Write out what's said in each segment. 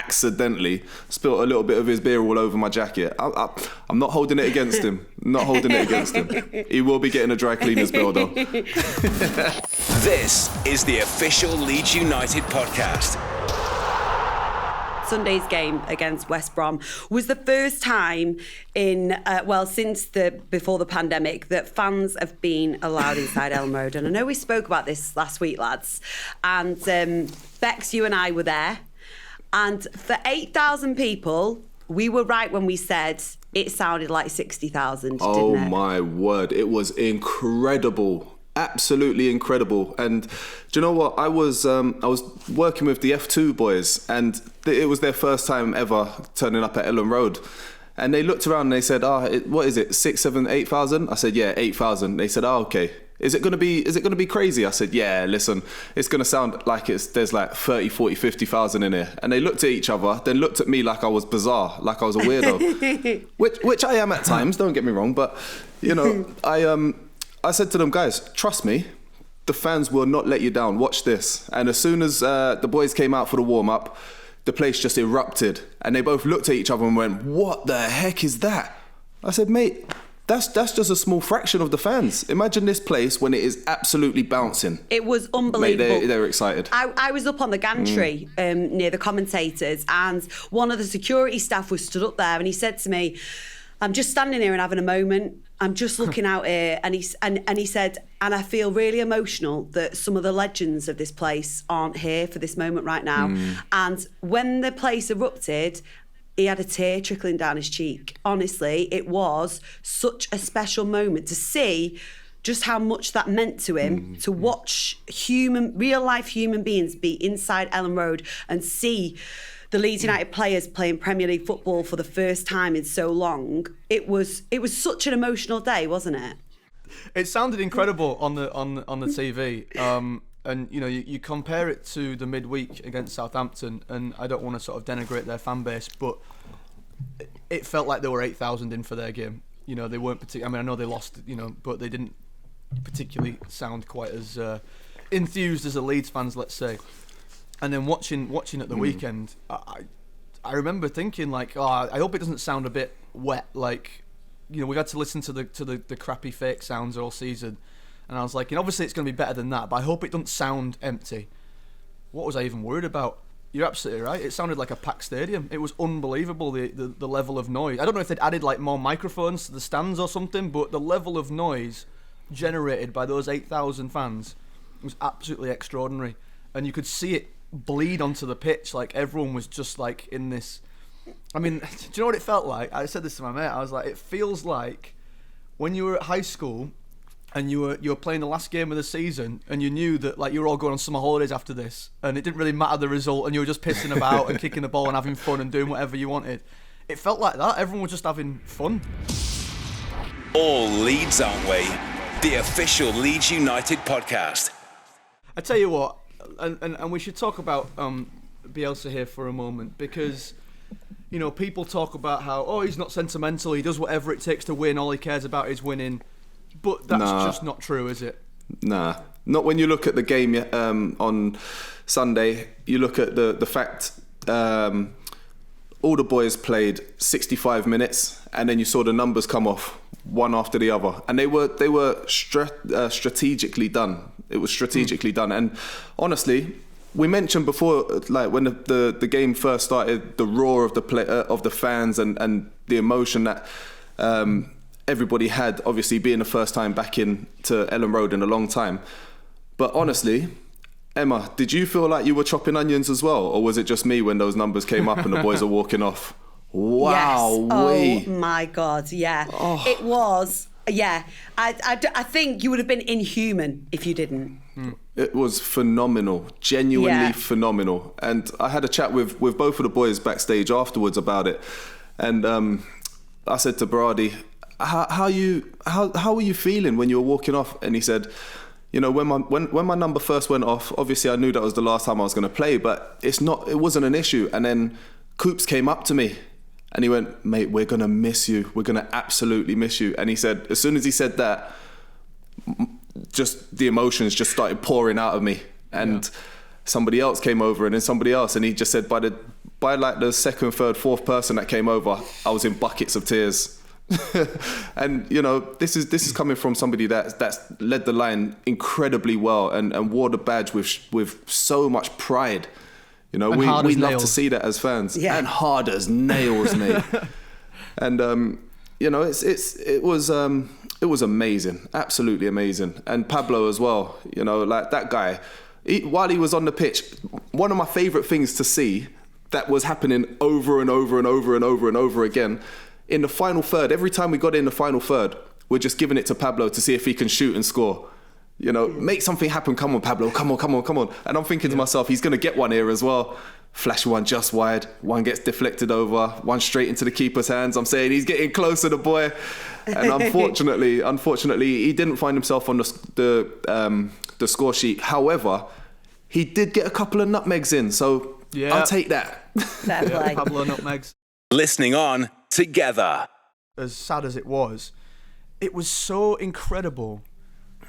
accidentally spilt a little bit of his beer all over my jacket. I'm not holding it against him. Not holding it against him. He will be getting a dry cleaner's bill though. This is the official Leeds United podcast. Sunday's game against West Brom was the first time in, since before the pandemic, that fans have been allowed inside Elland Road. And I know we spoke about this last week, lads. And Bex, you and I were there. And for 8,000 people, we were right when we said it sounded like 60,000, didn't it? Oh my word, it was incredible. Absolutely incredible. And do you know what? I was working with the F2 boys, and it was their first time ever turning up at Elland Road. And they looked around and they said, what is it, 6, 7, 8,000? I said, yeah, 8,000. They said, okay. Is it going to be crazy? I said, yeah, listen, it's going to sound like there's like 30, 40, 50,000 in here. And they looked at each other, then looked at me like I was bizarre, like I was a weirdo, which I am at times, don't get me wrong. But, you know, I said to them, guys, trust me, the fans will not let you down. Watch this. And as soon as the boys came out for the warm-up, the place just erupted. And they both looked at each other and went, what the heck is that? I said, mate, that's just a small fraction of the fans. Imagine this place when it is absolutely bouncing. It was unbelievable. Mate, they were excited. I was up on the gantry near the commentators, and one of the security staff was stood up there, and he said to me, I'm just standing here and having a moment. I'm just looking out here, and he said, and I feel really emotional that some of the legends of this place aren't here for this moment right now. And when the place erupted, he had a tear trickling down his cheek. Honestly, it was such a special moment to see just how much that meant to him, to watch real life human beings be inside Elland Road and see the Leeds United players playing Premier League football for the first time in so long. It was such an emotional day, wasn't it? It sounded incredible on the TV. And you know, you compare it to the midweek against Southampton, and I don't want to sort of denigrate their fan base, but it felt like there were 8,000 in for their game. You know, they weren't particularly. I mean, I know they lost, you know, but they didn't particularly sound quite as enthused as the Leeds fans, let's say. And then watching at the weekend, I remember thinking like, I hope it doesn't sound a bit wet. Like, you know, we had to listen to the crappy fake sounds all season, and I was like, obviously it's going to be better than that, but I hope it doesn't sound empty. What was I even worried about? You're absolutely right. It sounded like a packed stadium. It was unbelievable, the level of noise. I don't know if they'd added like more microphones to the stands or something, but the level of noise generated by those 8,000 fans was absolutely extraordinary, and you could see it bleed onto the pitch. Like, everyone was just like in this. I mean, do you know what it felt like? I said this to my mate. I was like, it feels like when you were at high school and you were playing the last game of the season, and you knew that like you were all going on summer holidays after this, and it didn't really matter the result, and you were just pissing about and kicking the ball and having fun and doing whatever you wanted. It felt like that. Everyone was just having fun. All Leeds, aren't we? The official Leeds United podcast. I tell you what, and we should talk about Bielsa here for a moment, because, you know, people talk about how, he's not sentimental, he does whatever it takes to win, all he cares about is winning. But that's just not true, is it? Nah, not when you look at the game on Sunday. You look at the fact all the boys played 65 minutes, and then you saw the numbers come off one after the other, and they were strategically done. It was strategically done, and honestly, we mentioned before, like when the game first started, the roar of the fans and the emotion that everybody had, obviously being the first time back into Elland Road in a long time. But honestly, Emma, did you feel like you were chopping onions as well, or was it just me when those numbers came up and the boys are walking off? Wow. Yes. Oh my God, yeah. Oh. It was, yeah. I think you would have been inhuman if you didn't. It was phenomenal, genuinely phenomenal. And I had a chat with both of the boys backstage afterwards about it. And I said to Brady, how are you feeling when you were walking off? And he said, you know, when my number first went off, obviously I knew that was the last time I was going to play, but it wasn't an issue. And then Coops came up to me and he went, mate, we're going to miss you. We're going to absolutely miss you. And he said, as soon as he said that, just the emotions just started pouring out of me. And somebody else came over, and then somebody else. And he just said, by by like the second, third, fourth person that came over, I was in buckets of tears. And you know, this is coming from somebody that's led the line incredibly well and wore the badge with so much pride. You know, we love to see that as fans. Yeah. And hard as nails, mate. And you know, it was amazing, absolutely amazing. And Pablo as well. You know, like that guy, while he was on the pitch, one of my favourite things to see that was happening over and over and over and over and over again. In the final third, every time we got in the final third, we're just giving it to Pablo to see if he can shoot and score. You know, make something happen. Come on, Pablo. Come on. And I'm thinking to myself, he's going to get one here as well. Flash one just wide. One gets deflected over. One straight into the keeper's hands. I'm saying he's getting closer, the boy. And unfortunately, he didn't find himself on the score sheet. However, he did get a couple of nutmegs in. So I'll take that. Fair play. Pablo nutmegs. Listening on together. As sad as it was so incredible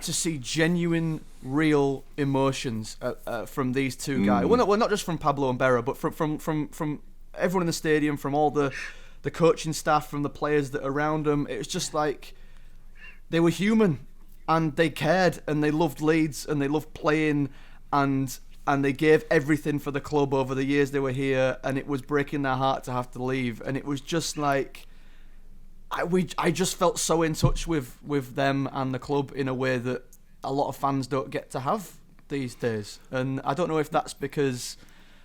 to see genuine, real emotions from these two guys. Well, not just from Pablo and Berra, but from everyone in the stadium, from all the coaching staff, from the players that are around them. It was just like they were human and they cared and they loved Leeds and they loved playing and they gave everything for the club over the years they were here, and it was breaking their heart to have to leave. And it was just like I just felt so in touch with them and the club in a way that a lot of fans don't get to have these days. And I don't know if that's because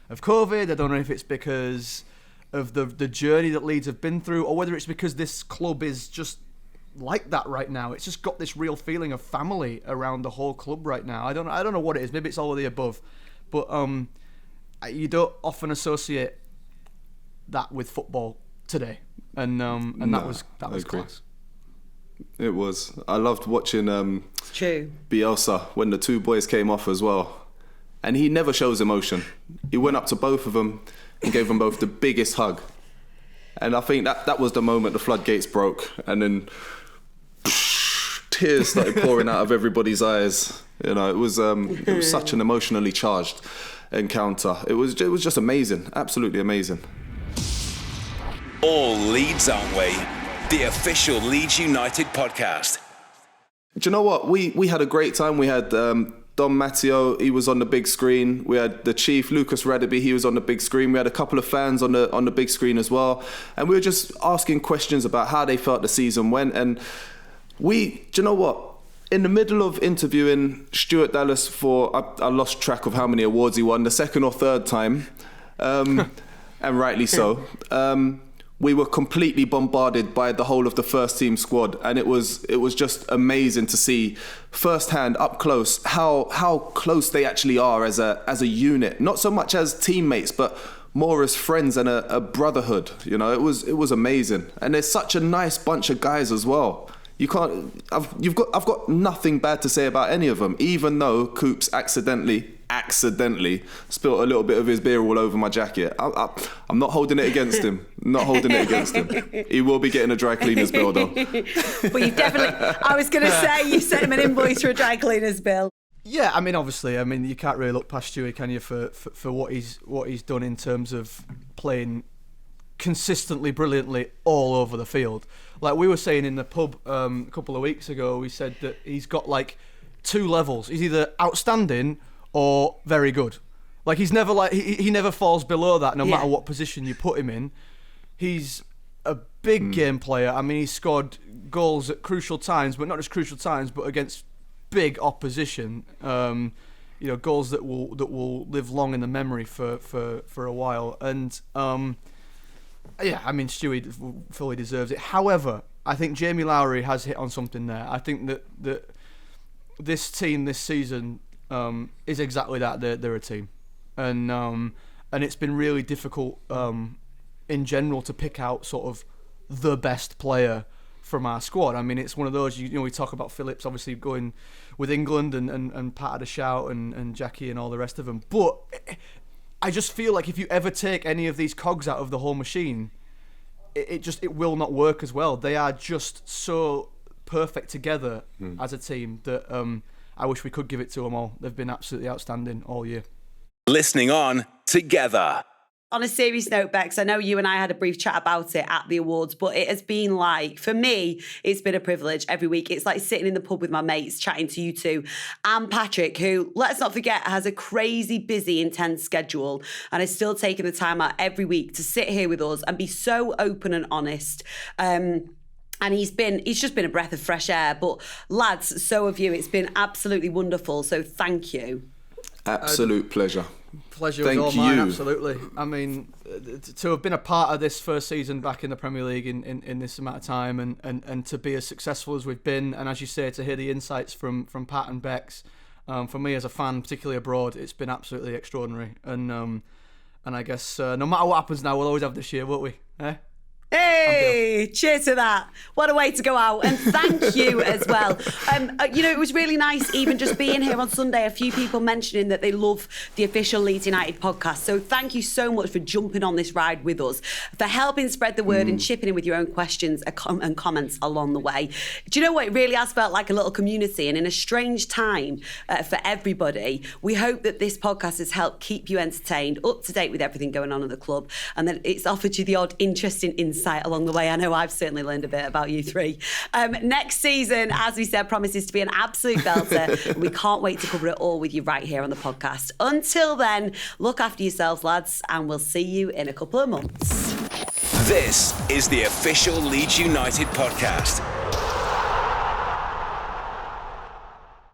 of COVID, I don't know if it's because of the journey that Leeds have been through, or whether it's because this club is just like that right now. It's just got this real feeling of family around the whole club right now. I don't know what it is. Maybe it's all of the above. But you don't often associate that with football today. And that was class. It was. I loved watching True. Bielsa when the two boys came off as well. And he never shows emotion. He went up to both of them and gave them both the biggest hug. And I think that was the moment the floodgates broke. And then tears started pouring out of everybody's eyes. You know, it was such an emotionally charged encounter. It was just amazing. Absolutely amazing. All Leeds, aren't we? The official Leeds United podcast. Do you know what? We had a great time. We had Don Matteo, he was on the big screen. We had the chief, Lucas Radaby, he was on the big screen. We had a couple of fans on the big screen as well. And we were just asking questions about how they felt the season went. And do you know what? In the middle of interviewing Stuart Dallas for, I lost track of how many awards he won, the second or third time, and rightly so. We were completely bombarded by the whole of the first team squad, and it was just amazing to see firsthand, up close, how close they actually are as a unit. Not so much as teammates, but more as friends and a brotherhood. You know, it was amazing, and there's such a nice bunch of guys as well. I've got nothing bad to say about any of them, even though Coops accidentally spilt a little bit of his beer all over my jacket. I'm not holding it against him. He will be getting a dry cleaner's bill though. But you definitely, I was going to say, you sent him an invoice for a dry cleaner's bill. Yeah, I mean, obviously, you can't really look past Stewie, can you, for what he's done in terms of playing consistently, brilliantly all over the field. Like we were saying in the pub a couple of weeks ago, we said that he's got like two levels. He's either outstanding or very good. Like he's never he never falls below that, no matter what position you put him in. He's a big game player. I mean, he scored goals at crucial times, but not just crucial times, but against big opposition. Goals that will live long in the memory for a while. And I mean, Stewie fully deserves it. However, I think Jamie Lowry has hit on something there. I think that this team this season is exactly that. They're a team, and it's been really difficult in general to pick out sort of the best player from our squad. I mean, it's one of those, we talk about Phillips obviously going with England and Pat had a shout and Jackie and all the rest of them, but I just feel like if you ever take any of these cogs out of the whole machine, it will not work as well. They are just so perfect together as a team that I wish we could give it to them all. They've been absolutely outstanding all year. Listening on together. On a serious note, Bex, I know you and I had a brief chat about it at the awards, but it has been like, for me, it's been a privilege every week. It's like sitting in the pub with my mates, chatting to you two, and Patrick, who, let's not forget, has a crazy, busy, intense schedule and is still taking the time out every week to sit here with us and be so open and honest. And he's just been a breath of fresh air. But lads, so have you. It's been absolutely wonderful. So thank you. Absolute pleasure. Pleasure is all mine, absolutely. I mean, to have been a part of this first season back in the Premier League in this amount of time and to be as successful as we've been, and as you say, to hear the insights from Pat and Bex, for me as a fan, particularly abroad, it's been absolutely extraordinary. And I guess no matter what happens now, we'll always have this year, won't we? Eh? Hey, cheers to that. What a way to go out. And thank you as well. It was really nice even just being here on Sunday, a few people mentioning that they love the official Leeds United podcast. So thank you so much for jumping on this ride with us, for helping spread the word and chipping in with your own questions and comments along the way. Do you know what? It really has felt like a little community, and in a strange time for everybody. We hope that this podcast has helped keep you entertained, up to date with everything going on at the club, and that it's offered you the odd interesting insight along the way. I know I've certainly learned a bit about you three. Next season, as we said, promises to be an absolute belter. We can't wait to cover it all with you right here on the podcast. Until then, look after yourselves, lads, and we'll see you in a couple of months. This is the official Leeds United podcast.